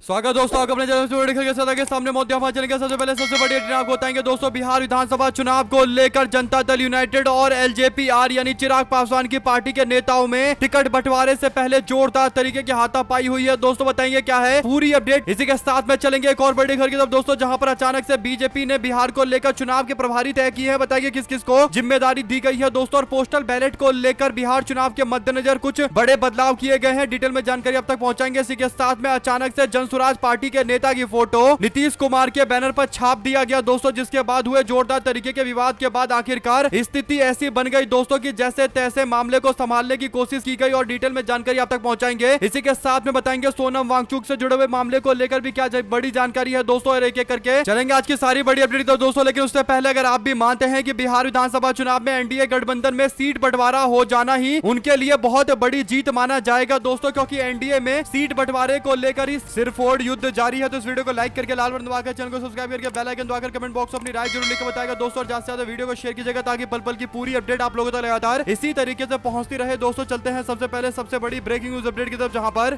स्वागत दोस्तों अपने चैनल के सामने चैनल के सबसे पहले सबसे बड़ी अपडेट आपको बताएंगे दोस्तों। बिहार विधानसभा चुनाव को लेकर जनता दल यूनाइटेड और एलजेपी-आर यानी चिराग पासवान की पार्टी के नेताओं में टिकट बंटवारे से पहले जोरदार तरीके की हाथापाई हुई है। दोस्तों बताएंगे क्या है पूरी अपडेट, इसी के साथ में चलेंगे एक और बड़ी खबर की तरफ दोस्तों, जहां पर अचानक से बीजेपी ने बिहार को लेकर चुनाव के प्रभारी तय किए हैं। बताइए किस किस को जिम्मेदारी दी गई है दोस्तों। और पोस्टल बैलेट को लेकर बिहार चुनाव के मद्देनजर कुछ बड़े बदलाव किए गए हैं। डिटेल में जानकारी अब तक पहुंचाएंगे। इसी के साथ में अचानक से जनसुराज पार्टी के नेता की फोटो नीतीश कुमार के बैनर पर छाप दिया गया दोस्तों, जिसके बाद हुए जोरदार तरीके के विवाद के बाद आखिरकार स्थिति ऐसी बन गई दोस्तों कि जैसे तैसे मामले को संभालने की कोशिश की गई और डिटेल में जानकारी आप तक पहुंचाएंगे। इसी के साथ में बताएंगे सोनम वांगचुक से जुड़े हुए मामले को लेकर भी क्या बड़ी जानकारी है दोस्तों, और एक एक करके चलेंगे आज की सारी बड़ी अपडेट दोस्तों। लेकिन उससे पहले अगर आप भी मानते हैं कि बिहार विधानसभा चुनाव में एनडीए गठबंधन में सीट बंटवारा हो जाना ही उनके लिए बहुत बड़ी जीत माना जाएगा दोस्तों, क्योंकि एनडीए में सीट बंटवारे को लेकर ही सिरफोड़ युद्ध जारी है। तो इस वीडियो को लाइक करके लाल बटन दबाकर चैनल को सब्सक्राइब करके बेल आइकन दबाकर कमेंट बॉक्स में अपनी राय जरूर लिखकर बताएगा दोस्तों। और ज्यादा से ज्यादा वीडियो को शेयर कीजिएगा ताकि पल पल की पूरी अपडेट आप लोगों तक लगातार इसी तरीके से पहुंचती रहे दोस्तों। चलते हैं सबसे पहले सबसे बड़ी ब्रेकिंग न्यूज अपडेट की तरफ, जहां पर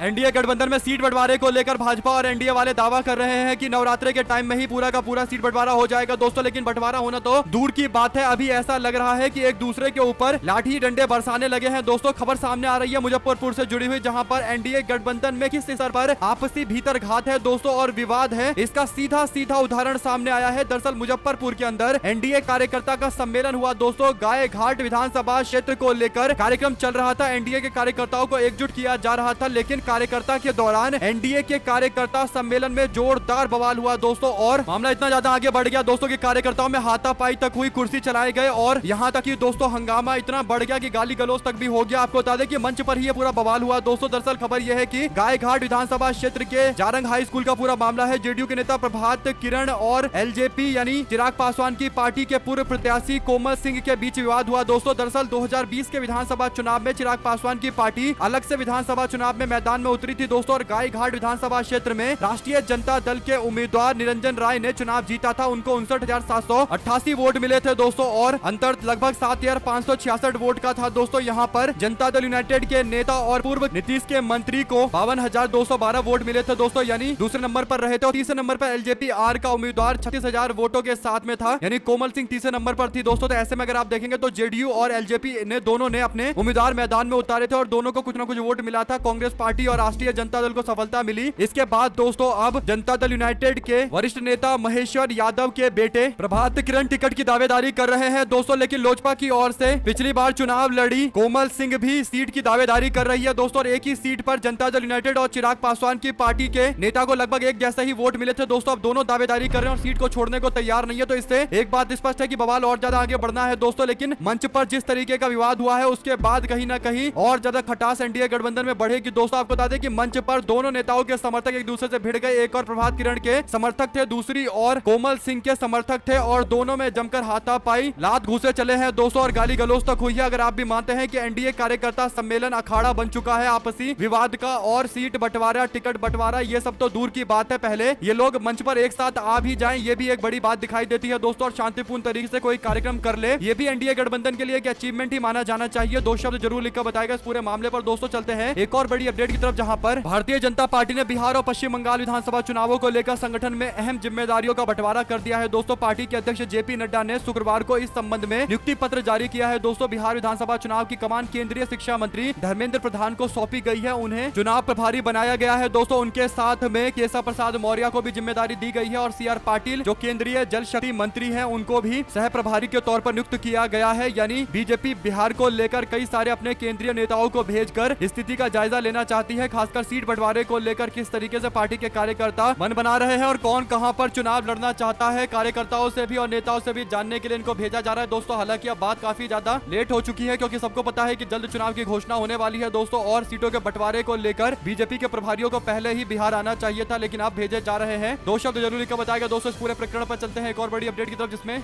एनडीए गठबंधन में सीट बंटवारे को लेकर भाजपा और एनडीए वाले दावा कर रहे हैं कि नवरात्रि के टाइम में ही पूरा का पूरा सीट बंटवारा हो जाएगा दोस्तों। लेकिन बंटवारा होना तो दूर की बात है, अभी ऐसा लग रहा है कि एक दूसरे के ऊपर लाठी डंडे बरसाने लगे हैं दोस्तों। खबर सामने आ रही है मुजफ्फरपुर से जुड़ी हुई, जहां पर एनडीए गठबंधन में किस स्तर पर आपसी भीतर घात है दोस्तों और विवाद है, इसका सीधा सीधा उदाहरण सामने आया है। दरअसल मुजफ्फरपुर के अंदर एनडीए कार्यकर्ता का सम्मेलन हुआ दोस्तों। गाय घाट विधानसभा क्षेत्र को लेकर कार्यक्रम चल रहा था। एनडीए के कार्यकर्ताओं को एकजुट किया जा रहा था, लेकिन कार्यकर्ता के दौरान एनडीए के कार्यकर्ता सम्मेलन में जोरदार बवाल हुआ दोस्तों। और मामला इतना ज्यादा आगे बढ़ गया दोस्तों कि कार्यकर्ताओं में हाथापाई तक हुई, कुर्सी चलाए गए और यहां तक कि दोस्तों हंगामा इतना बढ़ गया कि गाली गलौज तक भी हो गया। आपको बता दें कि मंच पर ही ये पूरा बवाल हुआ दोस्तों। दरअसल खबर यह है कि गायघाट विधानसभा क्षेत्र के जारंग हाई स्कूल का पूरा मामला है। जेडीयू के नेता प्रभात किरण और एलजेपी यानी चिराग पासवान की पार्टी के पूर्व प्रत्याशी कोमल सिंह के बीच विवाद हुआ दोस्तों। दरअसल 2020 के विधानसभा चुनाव में चिराग पासवान की पार्टी अलग से विधानसभा चुनाव में मैदान में उतरी थी दोस्तों। और गायघाट विधानसभा क्षेत्र में राष्ट्रीय जनता दल के उम्मीदवार निरंजन राय ने चुनाव जीता था। उनको 59,788 वोट मिले थे दोस्तों और अंतर लगभग 7,566 वोट का था दोस्तों। यहाँ पर जनता दल यूनाइटेड के नेता और पूर्व नीतीश के मंत्री को 52,212 वोट मिले थे दोस्तों, यानी दूसरे नंबर पर रहे थे। और तीसरे नंबर पर एलजेपी-आर का उम्मीदवार 36,000 वोटों के साथ में था, यानी कोमल सिंह तीसरे नंबर पर थी दोस्तों। तो ऐसे में अगर आप देखेंगे तो जेडीयू और एलजेपी ने दोनों ने अपने उम्मीदवार मैदान में उतारे थे और दोनों को कुछ न कुछ वोट मिला था। कांग्रेस पार्टी और राष्ट्रीय जनता दल को सफलता मिली। इसके बाद दोस्तों अब जनता दल यूनाइटेड के वरिष्ठ नेता महेश्वर यादव के बेटे प्रभात किरण टिकट की दावेदारी कर रहे हैं दोस्तों। लेकिन लोजपा की ओर से पिछली बार चुनाव लड़ी कोमल सिंह भी सीट की दावेदारी कर रही है दोस्तों। और एक ही सीट पर जनता दल यूनाइटेड और चिराग पासवान की पार्टी के नेता को लगभग एक जैसे ही वोट मिले थे दोस्तों। अब दोनों दावेदारी कर रहे हैं और सीट को छोड़ने को तैयार नहीं है। तो इससे एक बात स्पष्ट है कि बवाल और ज्यादा आगे बढ़ना है दोस्तों। लेकिन मंच पर जिस तरीके का विवाद हुआ है उसके बाद कहीं ना कहीं और ज्यादा खटास एनडीए गठबंधन में बढ़ेगी दोस्तों। आपको बता दें कि मंच पर दोनों नेताओं के समर्थक एक दूसरे से भिड़ गए। एक और प्रभात किरण के समर्थक थे, दूसरी और कोमल सिंह के समर्थक थे और दोनों में जमकर हाथापाई लात घूसे चले हैं दोस्तों और गाली गलौज तक हुई है। अगर आप भी मानते हैं कि एनडीए कार्यकर्ता सम्मेलन अखाड़ा बन चुका है आपसी विवाद का और सीट बंटवारा टिकट बंटवारा ये सब तो दूर की बात है, पहले ये लोग मंच पर एक साथ आ भी जाएं ये भी एक बड़ी बात दिखाई देती है दोस्तों। और शांतिपूर्ण तरीके से कोई कार्यक्रम कर ले ये भी एनडीए गठबंधन के लिए एक अचीवमेंट ही माना जाना चाहिए। दो शब्द जरूर लिखकर बताएगा इस पूरे मामले पर दोस्तों। चलते हैं एक और बड़ी अपडेट की तरफ, जहां पर भारतीय जनता पार्टी ने बिहार और पश्चिम बंगाल विधानसभा चुनावों को लेकर संगठन में अहम जिम्मेदारियों का बंटवारा कर दिया है दोस्तों। पार्टी के अध्यक्ष जेपी नड्डा ने शुक्रवार को इस संबंध में नियुक्ति पत्र जारी किया है दोस्तों। बिहार विधानसभा चुनाव की कमान केंद्रीय शिक्षा मंत्री धर्मेंद्र प्रधान को सौंपी गई है। उन्हें चुनाव प्रभारी बनाया गया है दोस्तों। उनके साथ में केशव प्रसाद मौर्य को भी जिम्मेदारी दी गई है और सीआर पाटिल जो केंद्रीय जल शक्ति मंत्री है उनको भी सह प्रभारी के तौर पर नियुक्त किया गया है। यानी बीजेपी बिहार को लेकर कई सारे अपने केंद्रीय नेताओं को भेजकर स्थिति का जायजा लेना चाहती है, खासकर सीट बंटवारे को लेकर किस तरीके से पार्टी के कार्यकर्ता मन बना रहे हैं और कौन कहां पर चुनाव लड़ना चाहता है। कार्यकर्ताओं से भी और नेताओं से भी जानने के लिए इनको भेजा जा रहा है दोस्तों। हालांकि अब बात काफी ज्यादा लेट हो चुकी है, क्योंकि सबको पता है कि जल्द चुनाव की घोषणा होने वाली है दोस्तों। और सीटों के बंटवारे को लेकर बीजेपी के प्रभारियों को पहले ही बिहार आना चाहिए था, लेकिन अब भेजे जा रहे हैं। दो शब्द जरूरी का बताएगा दोस्तों इस पूरे प्रकरण पर। चलते हैं एक और बड़ी अपडेट की तरफ, जिसमें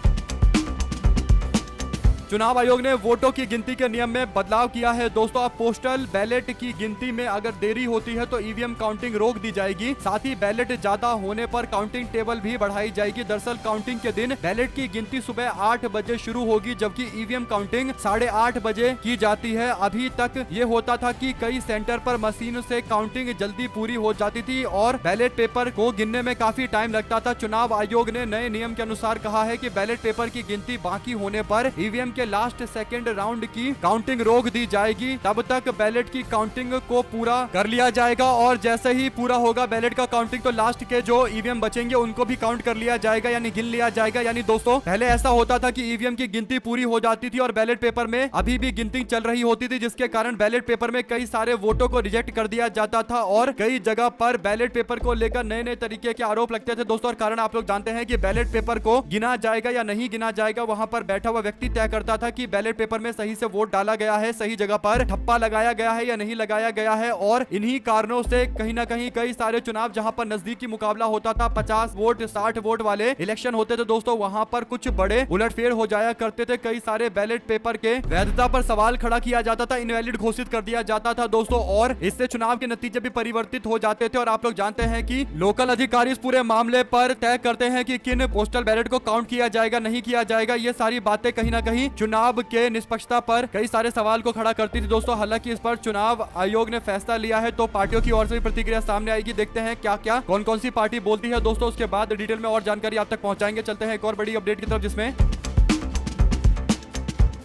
चुनाव आयोग ने वोटों की गिनती के नियम में बदलाव किया है दोस्तों। अब पोस्टल बैलेट की गिनती में अगर देरी होती है तो ईवीएम काउंटिंग रोक दी जाएगी। साथ ही बैलेट ज्यादा होने पर काउंटिंग टेबल भी बढ़ाई जाएगी। दरअसल काउंटिंग के दिन बैलेट की गिनती सुबह 8 बजे शुरू होगी, जबकि ईवीएम काउंटिंग 8:30 बजे की जाती है। अभी तक ये होता था कि कई सेंटर पर मशीन से काउंटिंग जल्दी पूरी हो जाती थी और बैलेट पेपर को गिनने में काफी टाइम लगता था। चुनाव आयोग ने नए नियम के अनुसार कहा है कि बैलेट पेपर की गिनती बाकी होने पर ईवीएम के लास्ट सेकंड राउंड की काउंटिंग रोक दी जाएगी। तब तक बैलेट की काउंटिंग को पूरा कर लिया जाएगा और जैसे ही पूरा होगा बैलेट का काउंटिंग तो लास्ट के जो ईवीएम बचेंगे उनको भी काउंट कर लिया जाएगा, यानी गिन लिया जाएगा। यानी दोस्तों पहले ऐसा होता था कि ईवीएम की गिनती पूरी हो जाती थी और बैलेट पेपर में अभी भी गिनती चल रही होती थी, जिसके कारण बैलेट पेपर में कई सारे वोटों को रिजेक्ट कर दिया जाता था और कई जगह पर बैलेट पेपर को लेकर नए नए तरीके के आरोप लगते थे दोस्तों। और कारण आप लोग जानते हैं कि बैलेट पेपर को गिना जाएगा या नहीं गिना जाएगा, वहां पर बैठा हुआ व्यक्ति तय करता था कि बैलेट पेपर में सही से वोट डाला गया है, सही जगह पर ठप्पा लगाया गया है या नहीं लगाया गया है। और इन्हीं कारणों से कहीं ना कहीं कई सारे चुनाव जहां पर नजदीकी मुकाबला होता था, 50 वोट 60 वोट वाले इलेक्शन होते थे दोस्तों, वहां पर कुछ बड़े उलटफेर हो जाया करते थे। कई सारे बैलेट पेपर के वैधता पर सवाल खड़ा किया जाता था, इनवैलिड घोषित कर दिया जाता था दोस्तों, और इससे चुनाव के नतीजे भी परिवर्तित हो जाते थे। और आप लोग जानते हैं कि लोकल अधिकारी इस पूरे मामले पर तय करते हैं कि किन पोस्टल बैलेट को काउंट किया जाएगा, नहीं किया जाएगा। ये सारी बातें कहीं ना कहीं चुनाव के निष्पक्षता पर कई सारे सवाल को खड़ा करती थी दोस्तों। हालांकि इस पर चुनाव आयोग ने फैसला लिया है, तो पार्टियों की ओर से भी प्रतिक्रिया सामने आएगी। देखते हैं क्या क्या कौन कौन सी पार्टी बोलती है दोस्तों, उसके बाद डिटेल में और जानकारी आप तक पहुंचाएंगे। चलते हैं एक और बड़ी अपडेट की तरफ, जिसमें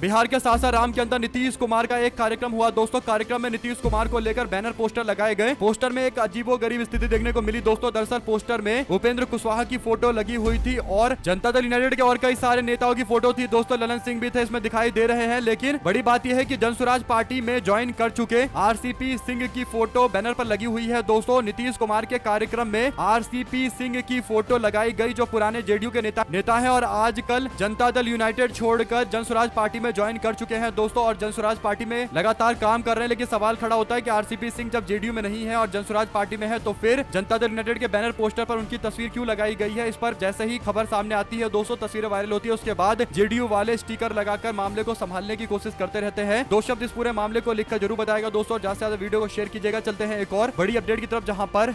बिहार के सासाराम के अंदर नीतीश कुमार का एक कार्यक्रम हुआ दोस्तों। कार्यक्रम में नीतीश कुमार को लेकर बैनर पोस्टर लगाए गए। पोस्टर में एक अजीबोगरीब स्थिति देखने को मिली दोस्तों। दरअसल पोस्टर में उपेंद्र कुशवाहा की फोटो लगी हुई थी और जनता दल यूनाइटेड के और कई सारे नेताओं की फोटो थी दोस्तों। ललन सिंह भी थे इसमें दिखाई दे रहे हैं। लेकिन बड़ी बात यह है कि जनसुराज पार्टी में ज्वाइन कर चुके आरसीपी सिंह की फोटो बैनर पर लगी हुई है दोस्तों। नीतीश कुमार के कार्यक्रम में आरसीपी सिंह की फोटो लगाई गई, जो पुराने जेडीयू के नेता है और आजकल जनता दल यूनाइटेड छोड़कर जनसुराज पार्टी में ज्वाइन कर चुके हैं दोस्तों, और जनसुराज पार्टी में लगातार काम कर रहे हैं। लेकिन सवाल खड़ा होता है कि आरसीपी सिंह जब जेडीयू में नहीं है और जनसुराज पार्टी में है, तो फिर जनता दल यूनाइटेड के बैनर पोस्टर पर उनकी तस्वीर क्यों लगाई गई है। इस पर जैसे ही खबर सामने आती है दोस्तों, तस्वीरें वायरल होती है, उसके बाद जेडीयू वाले स्टिकर लगाकर मामले को संभालने की कोशिश करते रहते हैं। दो शब्द इस पूरे मामले को लिखकर जरूर बताएगा दोस्तों, ज्यादा से ज्यादा वीडियो को शेयर कीजिएगा। चलते हैं एक और बड़ी अपडेट की तरफ, जहां पर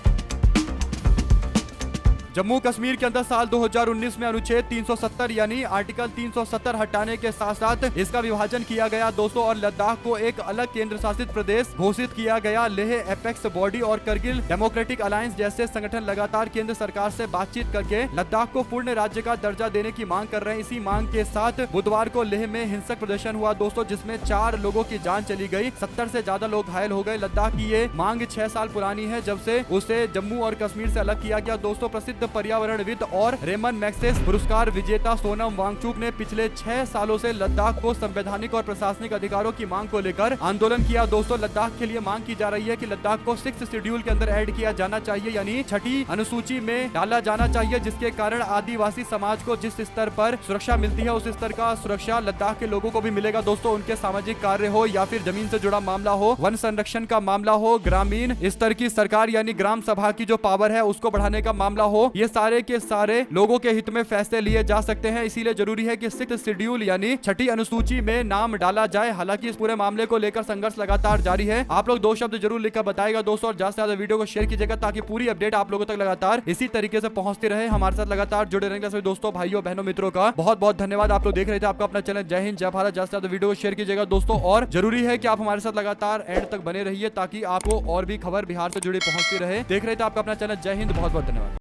जम्मू कश्मीर के अंदर साल 2019 में अनुच्छेद 370 यानी आर्टिकल 370 हटाने के साथ साथ इसका विभाजन किया गया दोस्तों, और लद्दाख को एक अलग केंद्र शासित प्रदेश घोषित किया गया। लेह एपेक्स बॉडी और करगिल डेमोक्रेटिक अलायंस जैसे संगठन लगातार केंद्र सरकार से बातचीत करके लद्दाख को पूर्ण राज्य का दर्जा देने की मांग कर रहे हैं। इसी मांग के साथ बुधवार को लेह में हिंसक प्रदर्शन हुआ दोस्तों, जिसमें 4 लोगों की जान चली गई, 70 से ज्यादा लोग घायल हो गए। लद्दाख की ये मांग 6 साल पुरानी है, जब से उसे जम्मू और कश्मीर से अलग किया गया दोस्तों। प्रसिद्ध पर्यावरणविद और रेमन मैग्सेस पुरस्कार विजेता सोनम वांगचुक ने पिछले 6 सालों से लद्दाख को संवैधानिक और प्रशासनिक अधिकारों की मांग को लेकर आंदोलन किया दोस्तों। लद्दाख के लिए मांग की जा रही है कि लद्दाख को 6th शेड्यूल के अंदर ऐड किया जाना चाहिए, यानी 6ठी अनुसूची में डाला जाना चाहिए, जिसके कारण आदिवासी समाज को जिस स्तर पर सुरक्षा मिलती है उस स्तर का सुरक्षा लद्दाख के लोगों को भी मिलेगा दोस्तों। उनके सामाजिक कार्य हो या फिर जमीन से जुड़ा मामला हो, वन संरक्षण का मामला हो, ग्रामीण स्तर की सरकार यानी ग्राम सभा की जो पावर है उसको बढ़ाने का मामला हो, ये सारे के सारे लोगों के हित में फैसले लिए जा सकते हैं। इसीलिए जरूरी है कि 6th शेड्यूल यानी 6ठी अनुसूची में नाम डाला जाए। हालांकि इस पूरे मामले को लेकर संघर्ष लगातार जारी है। आप लोग 2 शब्द जरूर लिखकर बताएगा दोस्तों, और ज्यादा से ज्यादा वीडियो को शेयर कीजिएगा ताकि पूरी अपडेट आप लोगों तक लगातार इसी तरीके से पहुंचती रहे। हमारे साथ लगातार जुड़े रहेंगे सभी दोस्तों, भाइयों, बहनों, मित्रों का बहुत बहुत धन्यवाद। आप लोग देख रहे थे आपका अपना चैनल जय हिंद जय भारत। ज्यादा से ज्यादा वीडियो को शेयर कीजिएगा दोस्तों, और जरूरी है कि आप हमारे साथ लगातार एंड तक बने रहिए ताकि आपको और भी खबर बिहार से जुड़ी पहुंचती रहे। देख रहे थे आपका अपना चैनल जय हिंद, बहुत बहुत धन्यवाद।